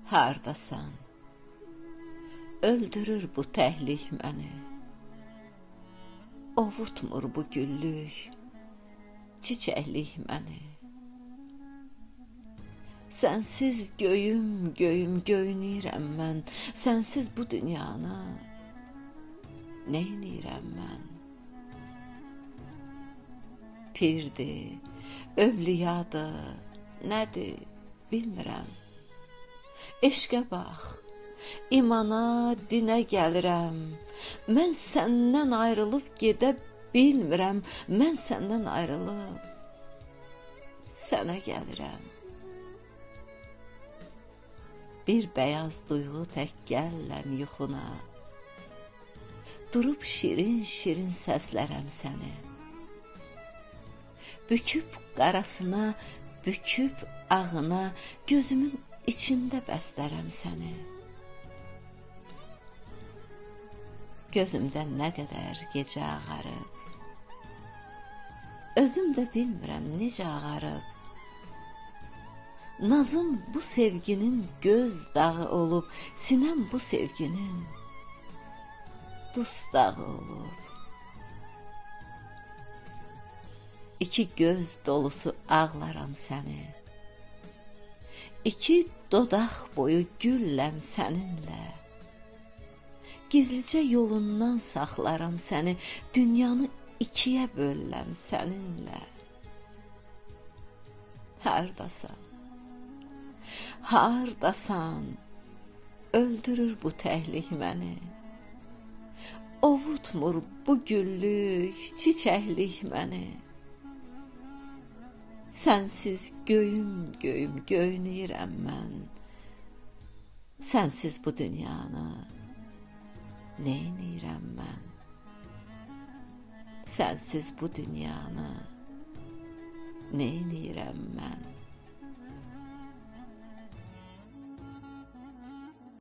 Hardasan? Öldürür bu təhlik məni. Ovutmur bu güllük, çiçəklik məni. Sənsiz göyüm, göyüm göynəyirəm mən. Sənsiz bu dünyanı neynirəm mən? Pirdir, övliyadır, nədir bilmirəm. Eşqə bax, imana, dinə gəlirəm. Mən səndən ayrılıb gedə bilmirəm. Mən səndən ayrılıb sənə gəlirəm. Bir bəyaz duyğu tək gəlləm yuxuna. Durub şirin-şirin səslərəm səni. Büküb qarasına, büküb ağına, gözümün içində bəstərəm səni. Gözümdə nə qədər gecə ağarıb, özüm də bilmirəm necə ağarıb. Nazım bu sevginin göz dağı olub, sinəm bu sevginin dustağı olub. İki göz dolusu ağlaram səni. İki dodaq boyu gülləm səninlə. Gizlicə yolundan saxlaram səni. Dünyanı ikiyə bölləm səninlə. Hardasan? Hardasan? Öldürür bu təhlik məni. Ovutmur bu güllük, çiçəklik məni. Sənsiz göyüm, göyüm göynəyirəm mən. Sənsiz bu dünyanı neynirəm mən? Sənsiz bu dünyanı neynirəm mən?